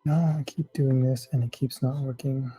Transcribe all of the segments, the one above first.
No, I keep doing this and it keeps not working.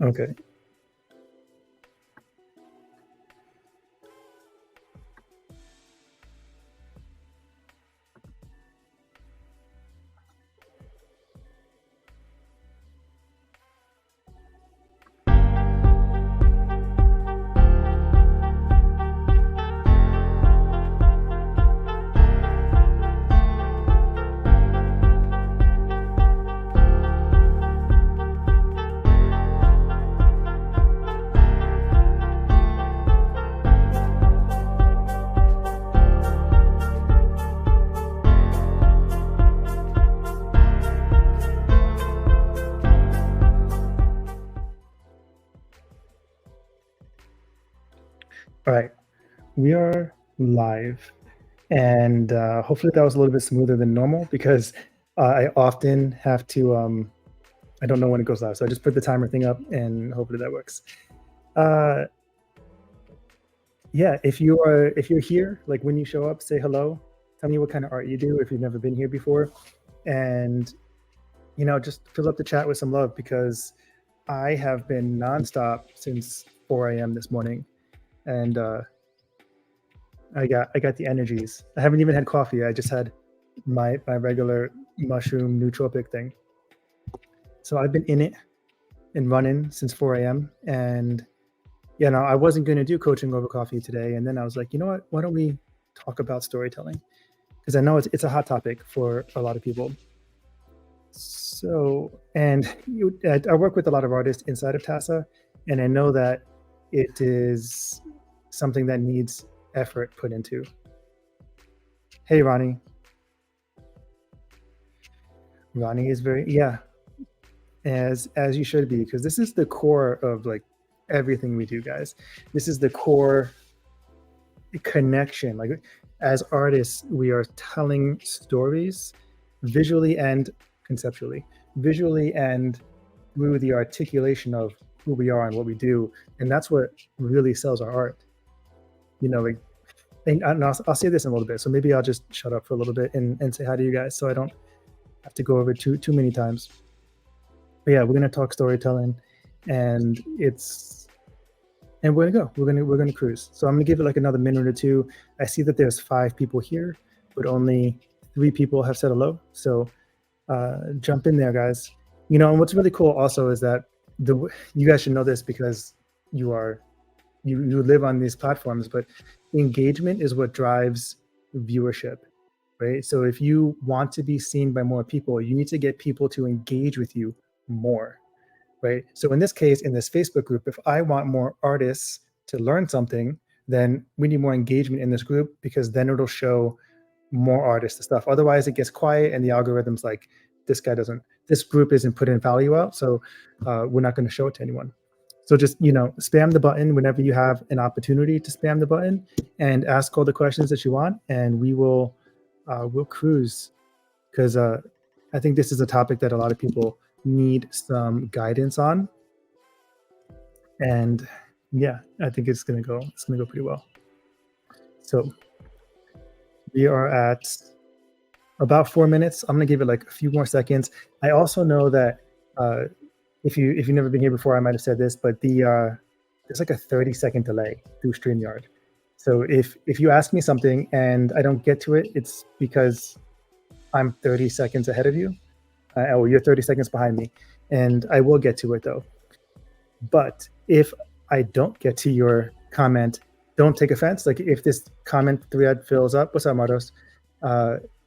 Okay. All right. We are live. And hopefully that was a little bit smoother than normal because I often have to, I don't know when it goes live. So I just put the timer thing up and hopefully that works. Uh, yeah, if you're here, like when you show up, say hello. Tell me what kind of art you do if you've never been here before. And, just fill up the chat with some love because I have been nonstop since 4 a.m. this morning. And I got the energies. I haven't even had coffee. I just had my regular mushroom nootropic thing. So I've been in it and running since 4 a.m. And I wasn't going to do coaching over coffee today. And then I was like, you know what? Why don't we talk about storytelling? Because I know it's a hot topic for a lot of people. So, and I work with a lot of artists inside of TASA, and I know that it is something that needs effort put into. Hey, Ronnie. Ronnie is very, yeah, as you should be, because this is the core of like everything we do, guys. This is the core connection. Like as artists, we are telling stories visually and conceptually, visually and through the articulation of who we are and what we do, and that's what really sells our art. Like, and I'll say this in a little bit, so maybe I'll just shut up for a little bit and say hi to you guys, so I don't have to go over too many times. But yeah, we're gonna talk storytelling, and we're gonna go. We're gonna cruise. So I'm gonna give it like another minute or two. I see that there's 5 people here, but only 3 people have said hello. So jump in there, guys. And what's really cool also is that you guys should know this because you live on these platforms, but engagement is what drives viewership, right? So if you want to be seen by more people, you need to get people to engage with you more, right? So in this case, in this Facebook group, if I want more artists to learn something, then we need more engagement in this group because then it'll show more artists the stuff. Otherwise, it gets quiet and the algorithm's like, this group isn't putting value out, so we're not going to show it to anyone. So just spam the button whenever you have an opportunity to spam the button and ask all the questions that you want, and we'll cruise because I think this is a topic that a lot of people need some guidance on, and yeah, I think it's gonna go pretty well. So we are at about 4 minutes. I'm gonna give it like a few more seconds. I also know that if you've never been here before, I might have said this, but there's like a 30-second delay through StreamYard. So if you ask me something and I don't get to it, it's because I'm 30 seconds ahead of you, or you're 30 seconds behind me, and I will get to it though. But if I don't get to your comment, don't take offense. Like if this comment thread fills up, what's up, Mardos?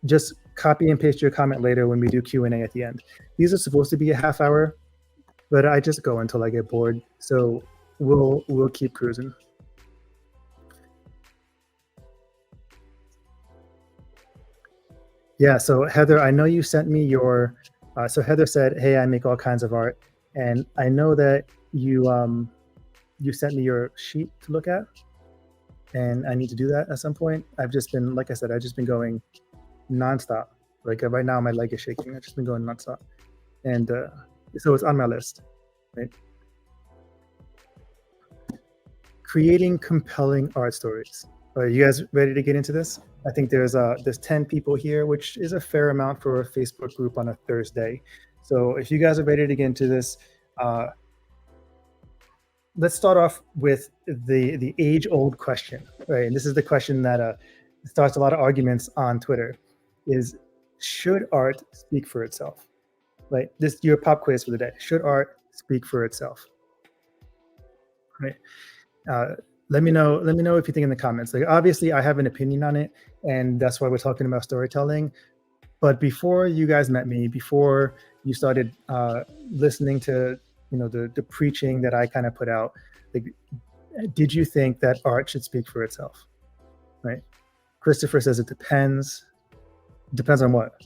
Just copy and paste your comment later when we do Q&A at the end. These are supposed to be a half hour, but I just go until I get bored. So we'll keep cruising. Yeah, so Heather, I know you sent me your, so Heather said, hey, I make all kinds of art. And I know that you sent me your sheet to look at, and I need to do that at some point. I've just been, like I said, I've just been going nonstop. Like right now, my leg is shaking. I've just been going nonstop. And so it's on my list, right? Creating compelling art stories. Are you guys ready to get into this? I think there's 10 people here, which is a fair amount for a Facebook group on a Thursday. So if you guys are ready to get into this, let's start off with the age-old question, right? And this is the question that starts a lot of arguments on Twitter: is should art speak for itself? Right? This your pop quiz for the day. Should art speak for itself? Right? Let me know if you think in the comments. Like obviously I have an opinion on it, and that's why we're talking about storytelling. But before you guys met me, before you started listening to the preaching that I kind of put out, like, did you think that art should speak for itself? Right? Christopher says it depends. Depends on what,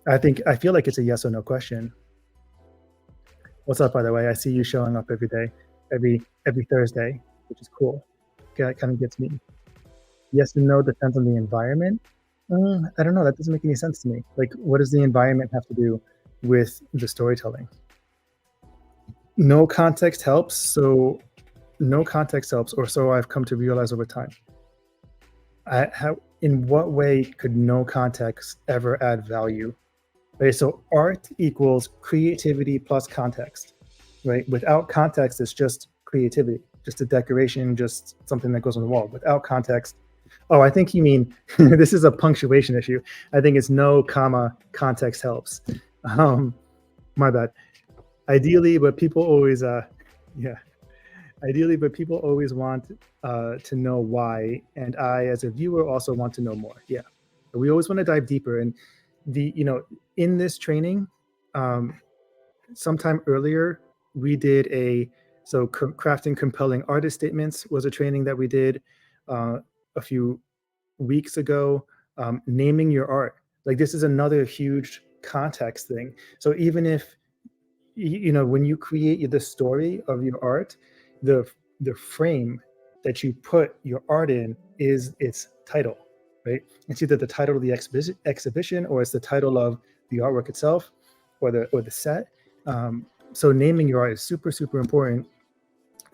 I feel like it's a yes or no question. What's up, by the way? I see you showing up every day, every Thursday, which is cool. That kind of gets me. Yes and no depends on the environment. I don't know. That doesn't make any sense to me. Like, what does the environment have to do with the storytelling? No context helps. So no context helps, or so I've come to realize over time. In what way could no context ever add value? Right? So art equals creativity plus context, right? Without context, it's just creativity, just a decoration, just something that goes on the wall. Without context, oh, I think you mean this is a punctuation issue. I think it's no comma, context helps. My bad. Ideally, but people always, ideally, but people always want to know why, and I, as a viewer, also want to know more. Yeah, we always want to dive deeper. And in this training, sometime earlier, we did crafting compelling artist statements was a training that we did a few weeks ago. Naming your art, like this is another huge context thing. So even if when you create the story of your art, the frame that you put your art in is its title, right? It's either the title of the exhibition, or it's the title of the artwork itself, or the set. So naming your art is super, super important,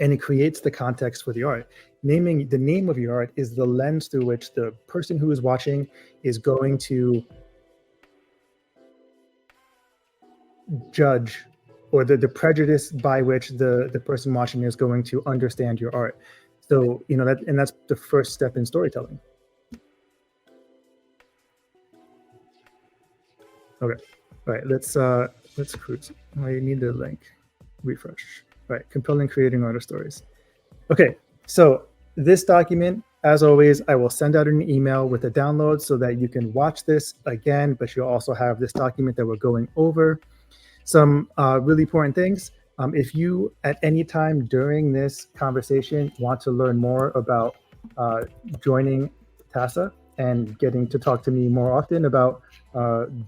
and it creates the context for the art. Naming the name of your art is the lens through which the person who is watching is going to judge, or the prejudice by which the person watching is going to understand your art. So that's the first step in storytelling. Okay, all right, let's cruise. I need the link. Refresh. All right, compelling creating artist stories. Okay, so this document, as always, I will send out an email with a download so that you can watch this again, but you'll also have this document that we're going over. Some really important things. If you, at any time during this conversation, want to learn more about joining TASA and getting to talk to me more often about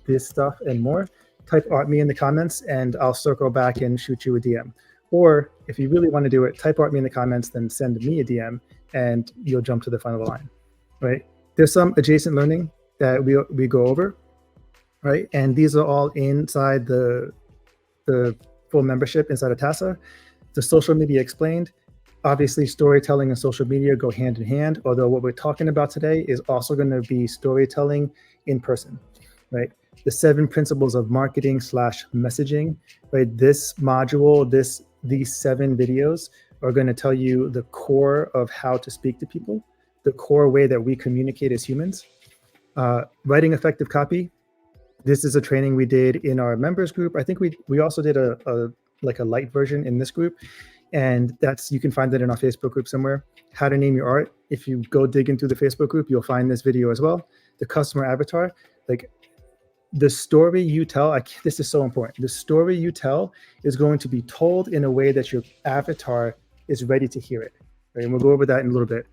this stuff and more, type art me in the comments and I'll circle back and shoot you a DM. Or if you really want to do it, type art me in the comments, then send me a DM and you'll jump to the front of the line, right? There's some adjacent learning that we go over, right? And these are all inside the full membership inside of TASA. The social media explained. Obviously, storytelling and social media go hand in hand, although what we're talking about today is also going to be storytelling in person, right? The 7 principles of marketing / messaging, right? This module, these 7 videos are going to tell you the core of how to speak to people, the core way that we communicate as humans. Writing effective copy. This is a training we did in our members group. I think we also did a light version in this group. And that's, you can find that in our Facebook group somewhere. How to name your art. If you go dig into the Facebook group, you'll find this video as well. The customer avatar, like the story you tell, this is so important. The story you tell is going to be told in a way that your avatar is ready to hear it. Right? And we'll go over that in a little bit.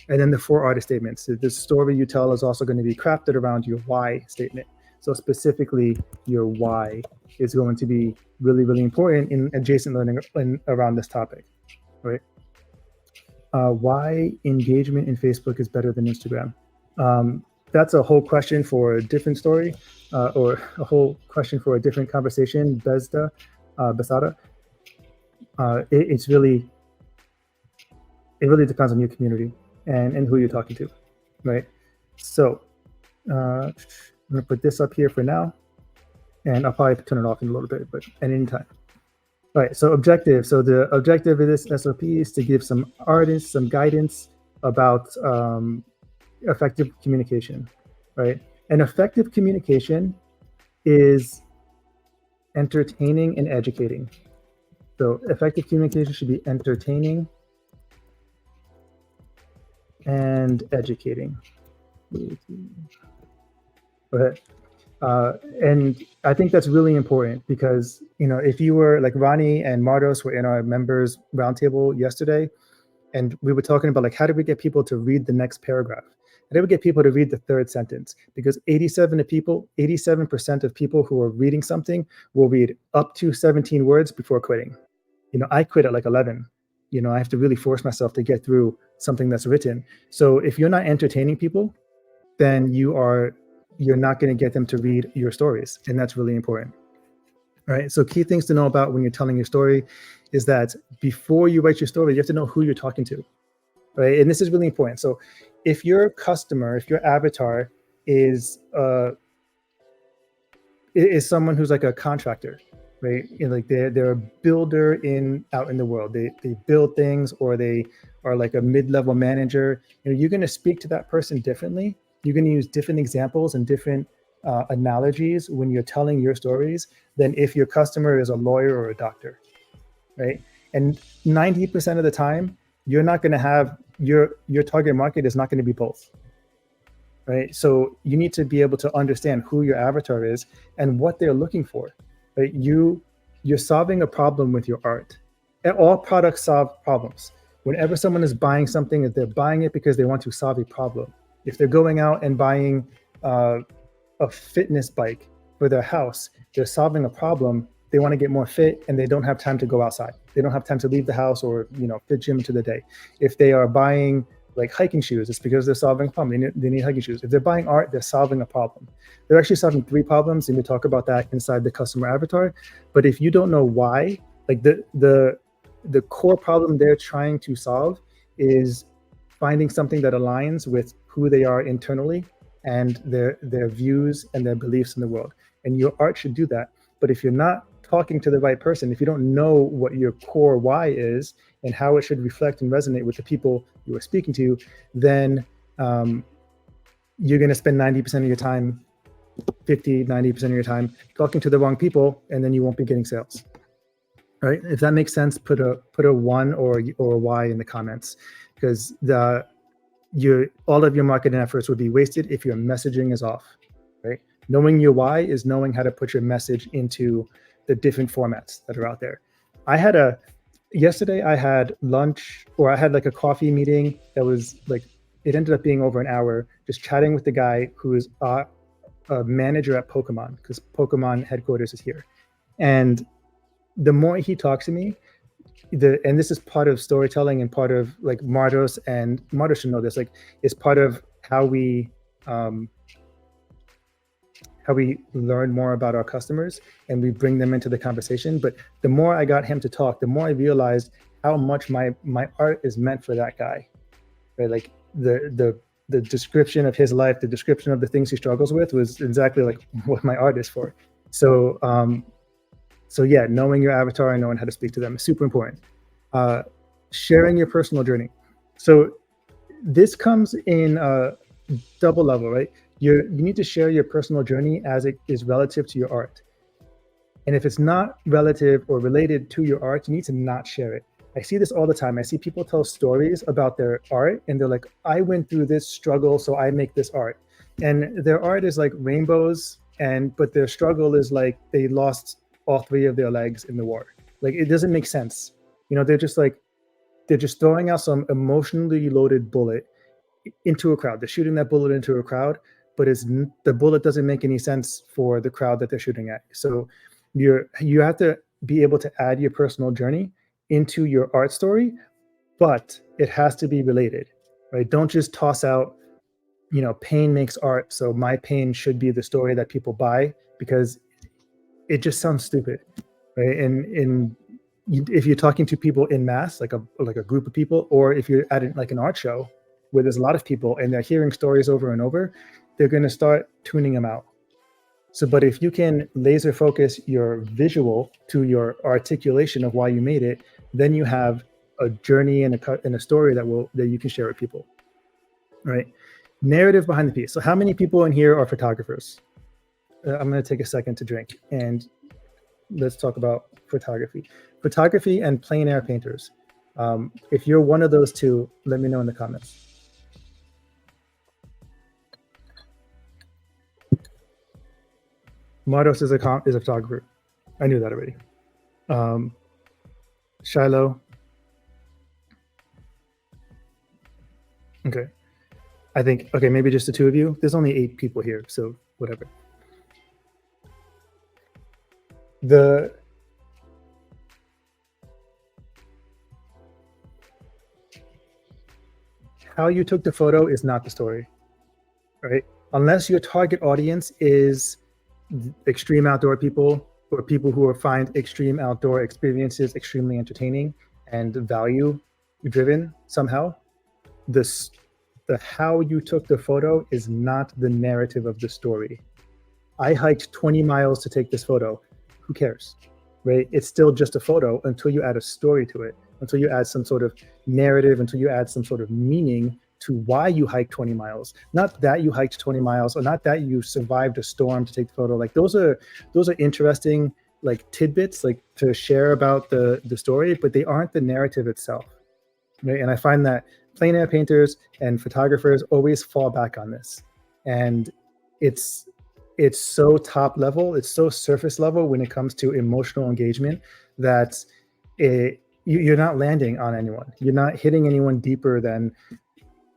And then the 4 artist statements. The story you tell is also going to be crafted around your why statement. So specifically, your why is going to be really, really important in adjacent learning around this topic, right? Why engagement in Facebook is better than Instagram. That's a whole question for a different story, or a whole question for a different conversation, Besada. It really depends on your community and who you're talking to, right? So I'm gonna put this up here for now, and I'll probably turn it off in a little bit, but at any time. All right, so objective. So the objective of this SOP is to give some artists some guidance about effective communication, right? And effective communication is entertaining and educating. So effective communication should be entertaining and educating. Okay. And I think that's really important because, you know, if you were like Ronnie and Mardos were in our members roundtable yesterday, and we were talking about like, how do we get people to read the next paragraph? How do we get people to read the third sentence? Because 87% of people who are reading something will read up to 17 words before quitting. You know, I quit at like 11. You know, I have to really force myself to get through something that's written. So if you're not entertaining people, then you're not going to get them to read your stories. And that's really important. All right. So key things to know about when you're telling your story is that before you write your story, you have to know who you're talking to. Right. And this is really important. So if your customer, if your avatar is someone who's like a contractor, right? You know, like they're a builder out in the world. They build things, or they are like a mid-level manager. You know, you're going to speak to that person differently. You're going to use different examples and different analogies when you're telling your stories than if your customer is a lawyer or a doctor, right? And 90% of the time, you're not going to have your target market is not going to be both, right? So you need to be able to understand who your avatar is and what they're looking for, right? You're solving a problem with your art. And all products solve problems. Whenever someone is buying something, they're buying it because they want to solve a problem. If they're going out and buying a fitness bike for their house, they're solving a problem. They want to get more fit and they don't have time to go outside. They don't have time to leave the house or, you know, fit gym into the day. If they are buying like hiking shoes, it's because they're solving a problem. They need hiking shoes. If they're buying art, they're solving a problem. They're actually solving 3 problems, and we talk about that inside the customer avatar. But if you don't know why, like the core problem they're trying to solve is finding something that aligns with who they are internally and their views and their beliefs in the world. And your art should do that. But if you're not talking to the right person, if you don't know what your core why is and how it should reflect and resonate with the people you are speaking to, then you're going to spend 90% of your time, 90% of your time talking to the wrong people, and then you won't be getting sales. Right? If that makes sense, put a 1 or a Y in the comments, because all of your marketing efforts would be wasted if your messaging is off. Right? Knowing your why is knowing how to put your message into the different formats that are out there. Yesterday I had lunch, or I had like a coffee meeting that was like, it ended up being over an hour, just chatting with the guy who is a manager at Pokemon, because Pokemon headquarters is here. And the more he talks to me, and this is part of storytelling and part of like Mardos should know this, like it's part of how we learn more about our customers and we bring them into the conversation. But the more I got him to talk, the more I realized how much my art is meant for that guy, right? Like the description of his life, the description of the things he struggles with was exactly like what my art is for. So yeah, knowing your avatar and knowing how to speak to them is super important. Sharing your personal journey. So this comes in a double level, right? You need to share your personal journey as it is relative to your art. And if it's not relative or related to your art, you need to not share it. I see this all the time. I see people tell stories about their art and they're like, I went through this struggle, so I make this art. And their art is like rainbows, but their struggle is like they lost all three of their legs in the war. Like it doesn't make sense. They're just throwing out some emotionally loaded bullet into a crowd. They're shooting that bullet into a crowd, but the bullet doesn't make any sense for the crowd that they're shooting at. So you have to be able to add your personal journey into your art story, but it has to be related, right? Don't just toss out, pain makes art, so my pain should be the story that people buy, because it just sounds stupid, right? And if you're talking to people in mass, like a group of people, or if you're at like an art show where there's a lot of people and they're hearing stories over and over, they're going to start tuning them out. So, but if you can laser focus your visual to your articulation of why you made it, then you have a journey and a story that you can share with people, right? Narrative behind the piece. So how many people in here are photographers? I'm going to take a second to drink and let's talk about photography and plein air painters. If you're one of those two, let me know in the comments. Mardos is a photographer. I knew that already. Shiloh. Okay. I think, okay, maybe just the two of you. There's only 8 people here, so whatever. How you took the photo is not the story, right? Unless your target audience is extreme outdoor people, or people who find extreme outdoor experiences extremely entertaining and value driven somehow, the how you took the photo is not the narrative of the story. I hiked 20 miles to take this photo. Who cares, right? It's still just a photo until you add a story to it, until you add some sort of narrative, until you add some sort of meaning to why you hiked 20 miles. Not that you hiked 20 miles, or not that you survived a storm to take the photo. Like those are interesting like tidbits like to share about the story, but they aren't the narrative itself, right? And I find that plein air painters and photographers always fall back on this, and it's so top level, it's so surface level when it comes to emotional engagement that you're not landing on anyone. You're not hitting anyone deeper than,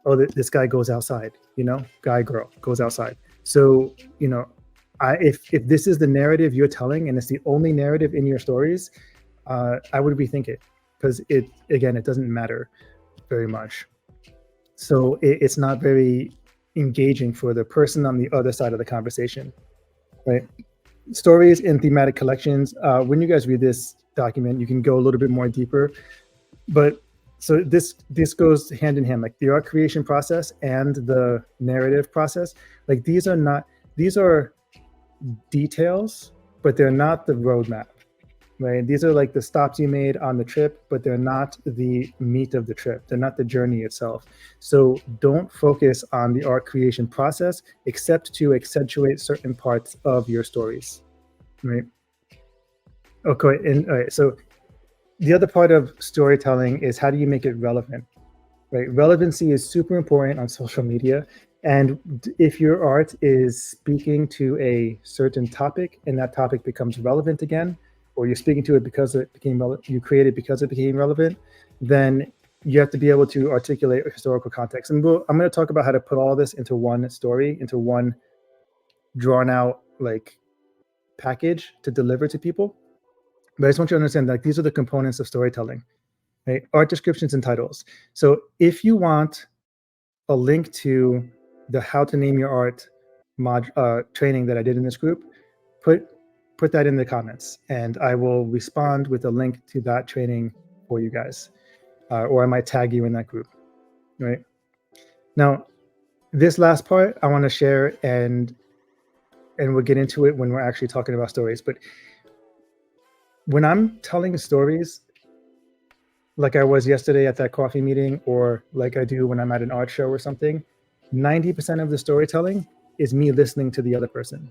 oh, this guy goes outside, guy, girl goes outside. So, if this is the narrative you're telling and it's the only narrative in your stories, I would rethink it, because it doesn't matter very much. So it's not very engaging for the person on the other side of the conversation, right? Stories in thematic collections. When you guys read this document, you can go a little bit more deeper, but so this goes hand in hand, like the art creation process and the narrative process. Like these are details, but they're not the roadmap, right? These are like the stops you made on the trip, but they're not the meat of the trip. They're not the journey itself. So don't focus on the art creation process except to accentuate certain parts of your stories, right? Okay, and all right, so the other part of storytelling is how do you make it relevant, right? Relevancy is super important on social media. And if your art is speaking to a certain topic and that topic becomes relevant again, or you're speaking to it because it became you created because it became relevant, then you have to be able to articulate a historical context. And I'm going to talk about how to put all this into one story, into one drawn out like package to deliver to people. But I just want you to understand that these are the components of storytelling, right? Art descriptions and titles. So if you want a link to the how to name your art training that I did in this group, put that in the comments and I will respond with a link to that training for you guys, or I might tag you in that group, right? Now, this last part I want to share, and we'll get into it when we're actually talking about stories. But when I'm telling stories, like I was yesterday at that coffee meeting, or like I do when I'm at an art show or something, 90% of the storytelling is me listening to the other person.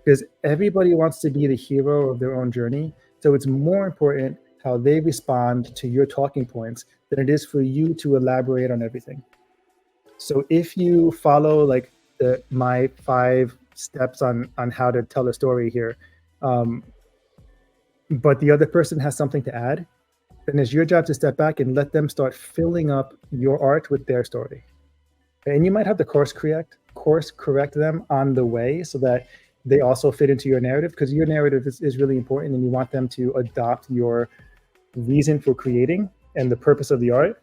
Because everybody wants to be the hero of their own journey. So it's more important how they respond to your talking points than it is for you to elaborate on everything. So if you follow like my 5 steps on how to tell a story here, but the other person has something to add, then it's your job to step back and let them start filling up your art with their story. And you might have to course correct them on the way so that they also fit into your narrative, because your narrative is really important and you want them to adopt your reason for creating and the purpose of the art.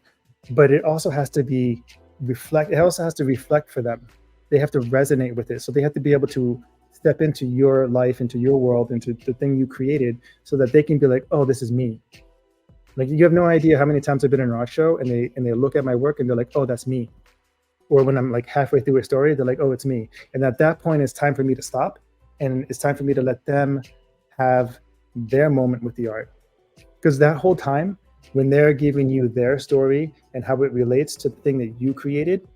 But it also has to reflect for them. They have to resonate with it. So they have to be able to step into your life, into your world, into the thing you created, so that they can be like, oh, this is me. Like, you have no idea how many times I've been in an art show and they look at my work and they're like, oh, that's me. Or when I'm like halfway through a story, they're like, oh, it's me. And at that point, it's time for me to stop. And it's time for me to let them have their moment with the art. Because that whole time, when they're giving you their story and how it relates to the thing that you created,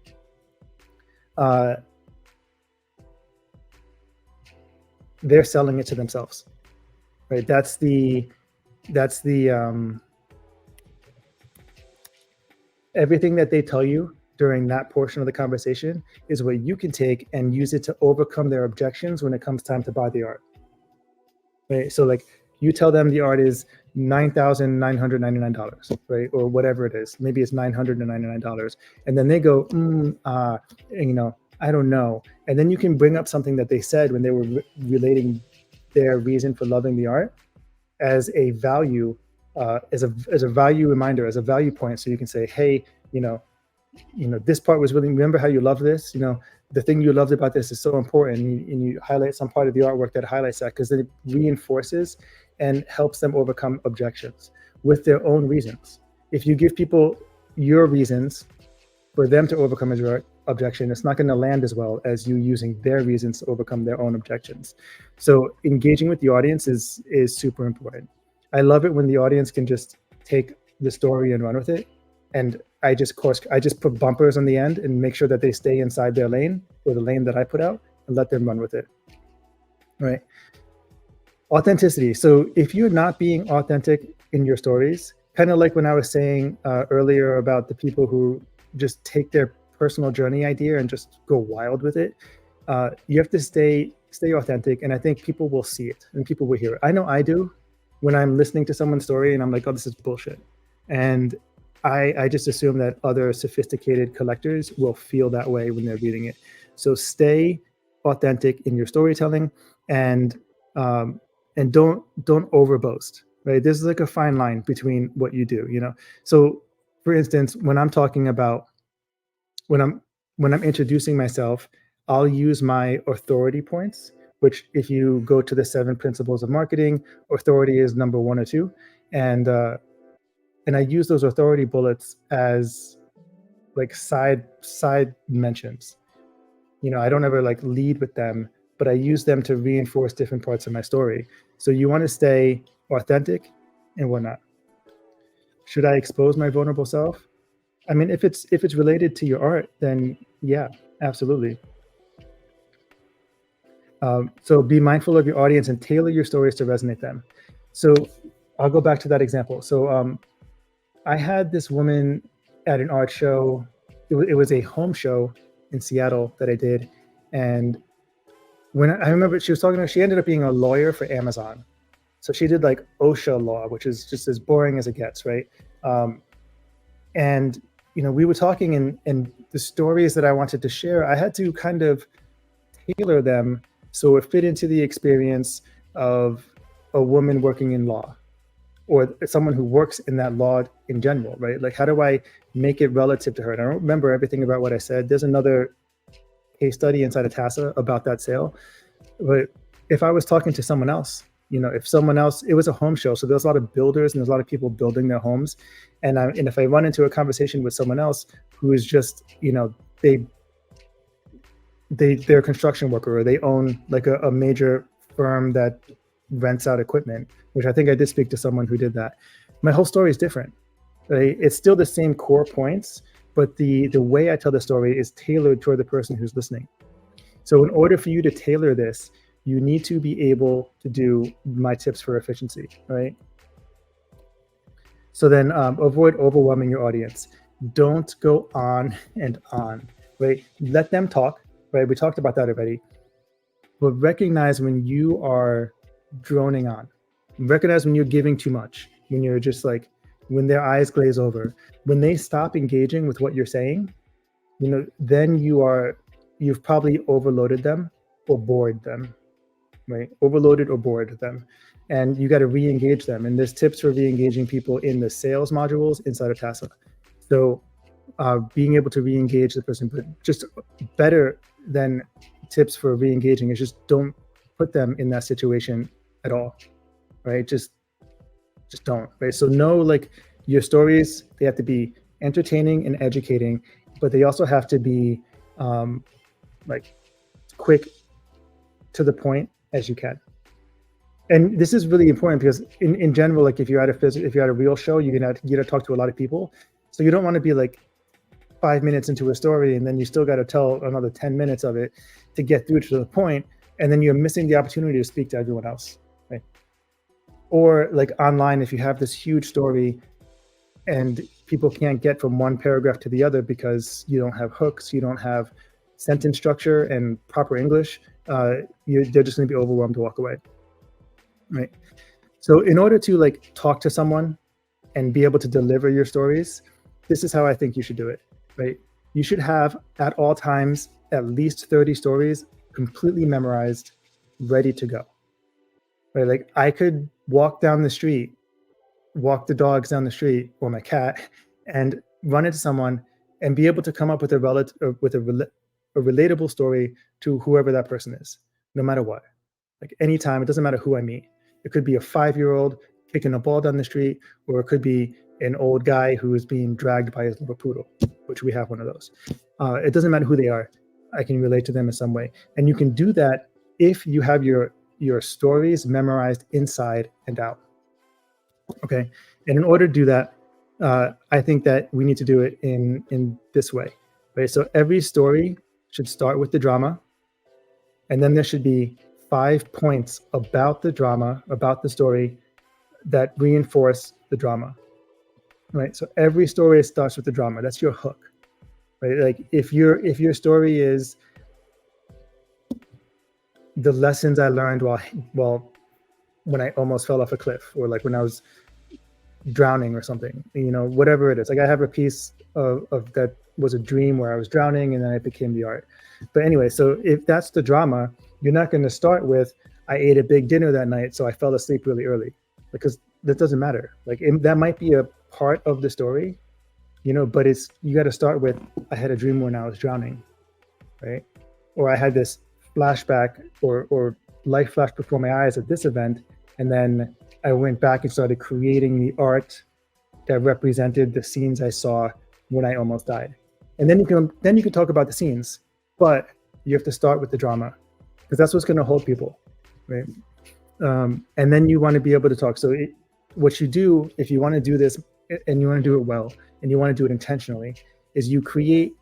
they're selling it to themselves, right? That's the everything that they tell you during that portion of the conversation is what you can take and use it to overcome their objections when it comes time to buy the art, right? So like, you tell them the art is $9,999, right? Or whatever it is. Maybe it's $999. And then they go, I don't know. And then you can bring up something that they said when they were relating their reason for loving the art as a value, as a value reminder, as a value point. So you can say, hey, this part was really, remember how you love this? The thing you loved about this is so important. And you highlight some part of the artwork that highlights that, because it reinforces and helps them overcome objections with their own reasons. If you give people your reasons for them to overcome a objection, it's not going to land as well as you using their reasons to overcome their own objections. So engaging with the audience is super important. I love it when the audience can just take the story and run with it. And I just put bumpers on the end and make sure that they stay inside their lane, or the lane that I put out, and let them run with it. Right? Authenticity. So if you're not being authentic in your stories, kind of like when I was saying earlier about the people who just take their personal journey idea and just go wild with it, you have to stay authentic. And I think people will see it and people will hear it. I know I do when I'm listening to someone's story and I'm like, oh, this is bullshit. And I just assume that other sophisticated collectors will feel that way when they're reading it. So stay authentic in your storytelling, and don't overboast, right? This is like a fine line between what you do, So for instance, when I'm talking about, when I'm introducing myself, I'll use my authority points, which if you go to the 7 principles of marketing, authority is number 1 or 2. And I use those authority bullets as like side mentions. I don't ever like lead with them, but I use them to reinforce different parts of my story. So you want to stay authentic and whatnot. Should I expose my vulnerable self? I mean, if it's related to your art, then yeah, absolutely. So be mindful of your audience and tailor your stories to resonate them. So I'll go back to that example. So I had this woman at an art show. It was a home show in Seattle that I did. And when I remember she was talking, she ended up being a lawyer for Amazon. So she did like OSHA law, which is just as boring as it gets, right? And we were talking, and the stories that I wanted to share, I had to kind of tailor them so it fit into the experience of a woman working in law, or someone who works in that law in general, right? Like, how do I make it relative to her? And I don't remember everything about what I said. There's another case study inside of TASA about that sale. But if I was talking to someone else, if someone else, it was a home show, so there's a lot of builders and there's a lot of people building their homes. And if I run into a conversation with someone else who is just, they're a construction worker, or they own like a major firm that rents out equipment, which I think I did speak to someone who did that. My whole story is different, right? It's still the same core points, but the way I tell the story is tailored toward the person who's listening. So in order for you to tailor this, you need to be able to do my tips for efficiency, right? So then avoid overwhelming your audience. Don't go on and on, right? Let them talk, right? We talked about that already. But recognize when you are droning on. Recognize when you're giving too much, when you're just like, when their eyes glaze over, when they stop engaging with what you're saying, then you've probably overloaded them or bored them, right? Overloaded or bored them. And you got to re-engage them. And there's tips for re-engaging people in the sales modules inside of Tassa. So being able to re-engage the person, but just better than tips for re-engaging is just don't put them in that situation at all, right? Just don't, right? So know, like, your stories, they have to be entertaining and educating, but they also have to be like quick, to the point as you can. And this is really important because in general, like if you're at a real show, you're gonna talk to a lot of people. So you don't want to be like 5 minutes into a story and then you still got to tell another 10 minutes of it to get through to the point, and then you're missing the opportunity to speak to everyone else, right? Or like online, if you have this huge story and people can't get from one paragraph to the other because you don't have hooks, you don't have sentence structure and proper English, they're just going to be overwhelmed to walk away, right? So in order to like talk to someone and be able to deliver your stories, this is how I think you should do it, right? You should have at all times at least 30 stories completely memorized, ready to go, right? Like I could walk down the street, walk the dogs down the street or my cat, and run into someone and be able to come up with a relatable story to whoever that person is, no matter what. Like anytime, it doesn't matter who I meet. It could be a 5-year-old kicking a ball down the street, or it could be an old guy who is being dragged by his little poodle, which we have one of those. It doesn't matter who they are. I can relate to them in some way. And you can do that if you have your stories memorized inside and out. Okay. And in order to do that, I think that we need to do it in this way, right? So every story should start with the drama, and then there should be 5 points about the drama, about the story, that reinforce the drama, right? So every story starts with the drama. That's your hook, right? Like if your story is the lessons I learned while when I almost fell off a cliff, or like when I was drowning or something, whatever it is. Like I have a piece of that was a dream where I was drowning and then it became the art. But anyway, so if that's the drama, you're not going to start with, I ate a big dinner that night, so I fell asleep really early, because that doesn't matter. Like that might be a part of the story, but you got to start with, I had a dream when I was drowning, right? Or I had this flashback or life flash before my eyes at this event, and then I went back and started creating the art that represented the scenes I saw when I almost died. And then you can talk about the scenes, but you have to start with the drama, because that's what's going to hold people, right? And then you want to be able to talk. So what you do, if you want to do this and you want to do it well and you want to do it intentionally, is you create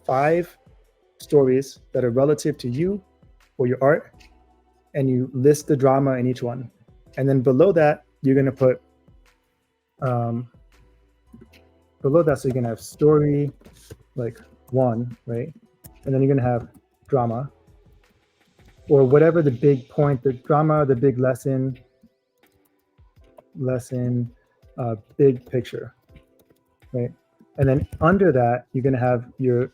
5 stories that are relative to you or your art, and you list the drama in each one. And then below that, you're going to put, so you're going to have story like 1, right? And then you're going to have drama, or whatever the big point, the drama, the big lesson, big picture, right? And then under that, you're going to have your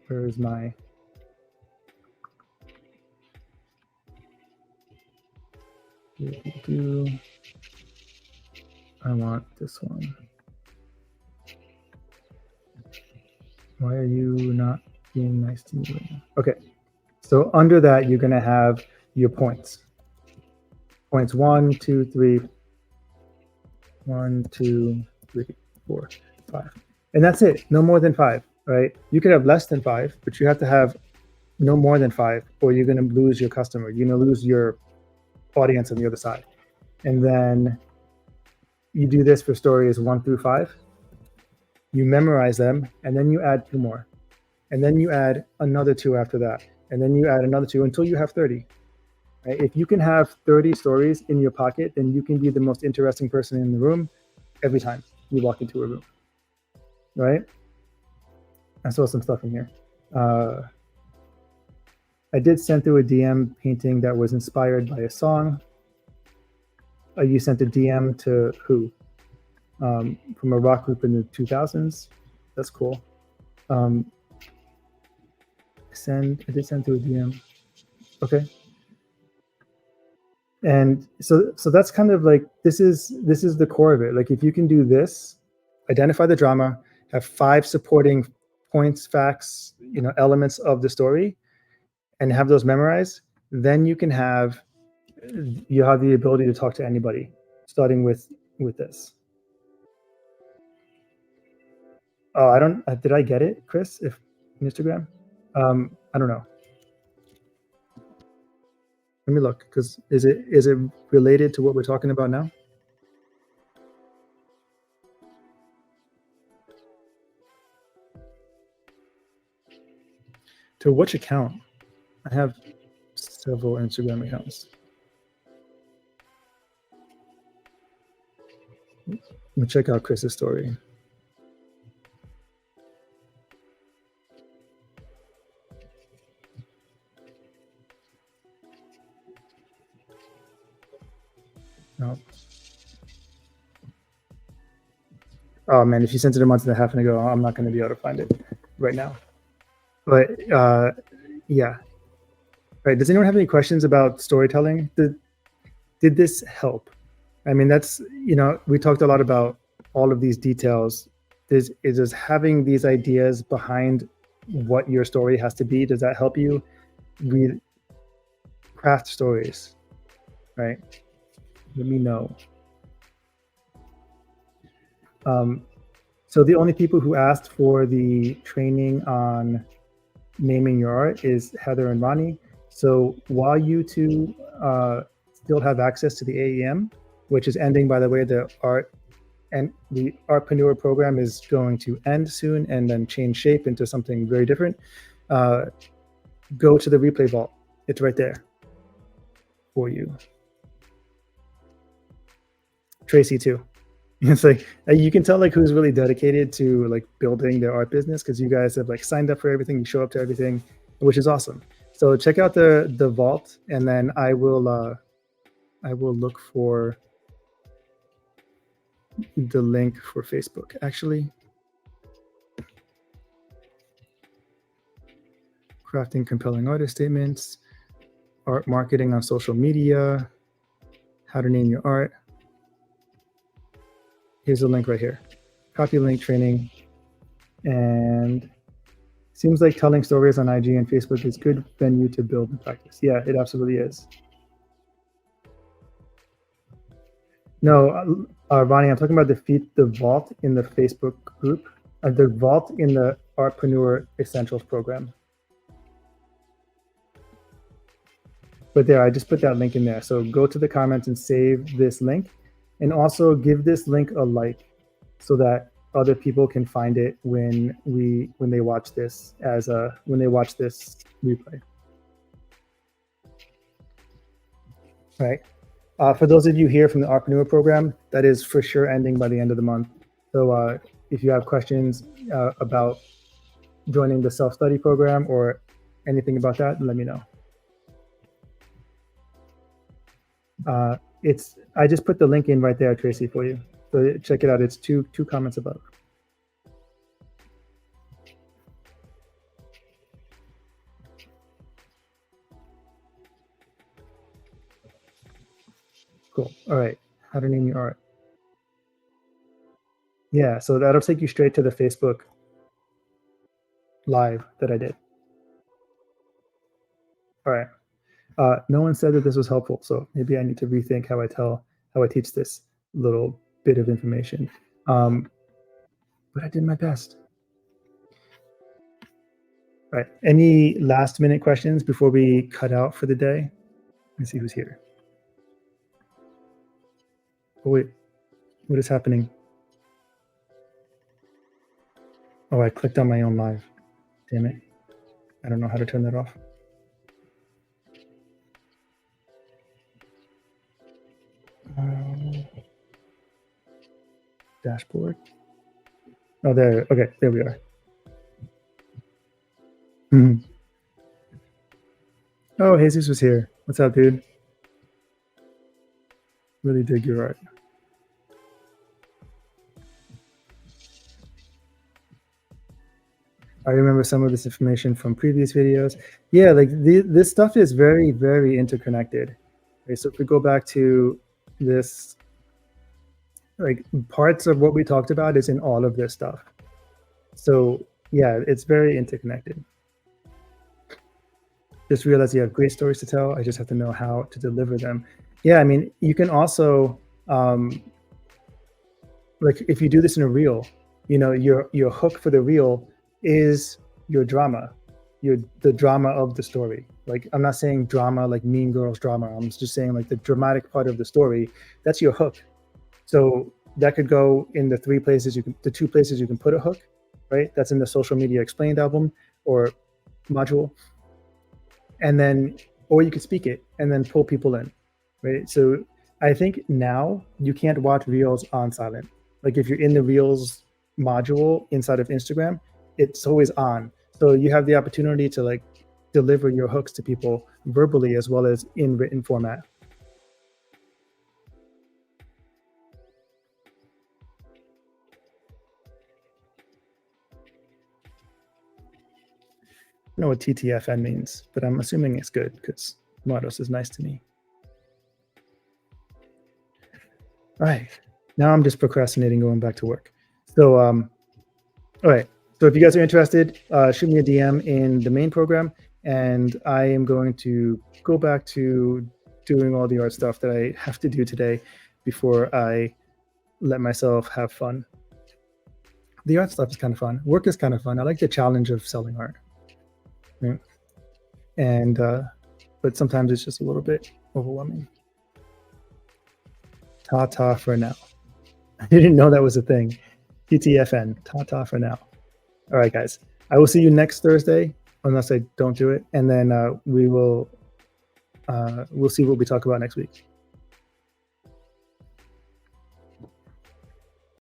where's my, I want this one. Why are you not being nice to me right now? Okay, so under that, you're going to have your points. Points 1, 2, 3, 1, 2, 3, 4, 5. And that's it, no more than 5, right? You could have less than 5, but you have to have no more than 5, or you're going to lose your customer. You're going to lose your audience on the other side. And then you do this for stories 1 through 5. You memorize them, and then you add 2 more. And then you add another 2 after that. And then you add another 2 until you have 30. Right? If you can have 30 stories in your pocket, then you can be the most interesting person in the room every time you walk into a room, right? I saw some stuff in here. I did send through a DM painting that was inspired by a song. You sent a DM to who? From a rock group in the 2000s. That's cool. I did send through a DM. Okay. And so that's kind of like, this is the core of it. Like, if you can do this, identify the drama, have 5 supporting points, facts, elements of the story, and have those memorized, then you have the ability to talk to anybody, starting with this. Oh, I don't. Did I get it, Chris? If Instagram, I don't know. Let me look, because is it related to what we're talking about now? To which account? I have several Instagram accounts. Let me check out Chris's story. No. Oh man, if you sent it a month and a half ago, I'm not going to be able to find it right now. But yeah. Right. Does anyone have any questions about storytelling? Did this help? I mean, that's, we talked a lot about all of these details. Is just having these ideas behind what your story has to be, does that help you read, craft stories? Right? Let me know. So the only people who asked for the training on naming your art is Heather and Ronnie. So while you two still have access to the AEM, which is ending, by the way, the Artpreneur program is going to end soon and then change shape into something very different. Go to the replay vault. It's right there for you. Tracy too. It's like, you can tell like who's really dedicated to like building their art business, because you guys have like signed up for everything, you show up to everything, which is awesome. So check out the vault, and then I will look for the link for Facebook. Actually, crafting compelling artist statements, art marketing on social media, how to name your art. Here's the link right here. Copy link training. And seems like telling stories on IG and Facebook is good venue to build and practice. Yeah, it absolutely is. No, Ronnie, I'm talking about the vault in the Facebook group, the vault in the Artpreneur Essentials program. But there, I just put that link in there. So go to the comments and save this link, and also give this link a like, so that other people can find it when they watch this when they watch this replay. Right. For those of you here from the Artpreneur program, that is for sure ending by the end of the month. So if you have questions about joining the self-study program or anything about that, let me know. I just put the link in right there, Tracy, for you. So check it out. It's two comments above. Cool. All right. How to name your art. Yeah, so that'll take you straight to the Facebook live that I did. All right. No one said that this was helpful, so maybe I need to rethink how I teach this little bit of information. But I did my best. All right. Any last minute questions before we cut out for the day? Let me see who's here. Oh wait, what is happening? Oh, I clicked on my own live. Damn it. I don't know how to turn that off. Dashboard. Oh, there. Okay, there we are. Mhm. Oh, Jesus was here. What's up, dude? Really dig your art. I remember some of this information from previous videos. Yeah, like this stuff is very, very interconnected. Okay, so if we go back to this, like parts of what we talked about is in all of this stuff. So yeah, it's very interconnected. Just realize you have great stories to tell. I just have to know how to deliver them. Yeah, I mean, you can also um, like if you do this in a reel, your hook for the reel is your drama, your the drama of the story. Like I'm not saying drama like Mean Girls drama. I'm just saying like the dramatic part of the story. That's your hook. So that could go in the two places you can put a hook, right? That's in the social media explained album or module, and then or you could speak it and then pull people in, right? So I think now you can't watch reels on silent. Like if you're in the reels module inside of Instagram, it's always on. So you have the opportunity to like deliver your hooks to people verbally as well as in written format. I don't know what TTFN means, but I'm assuming it's good because Matos is nice to me. All right. Now I'm just procrastinating going back to work. So all right. So if you guys are interested, shoot me a DM in the main program, and I am going to go back to doing all the art stuff that I have to do today before I let myself have fun. The art stuff is kind of fun. Work is kind of fun. I like the challenge of selling art. Right? And but sometimes it's just a little bit overwhelming. Ta ta for now. I didn't know that was a thing. TTFN. Ta ta for now. All right, guys. I will see you next Thursday, unless I don't do it, and then we'll see what we talk about next week.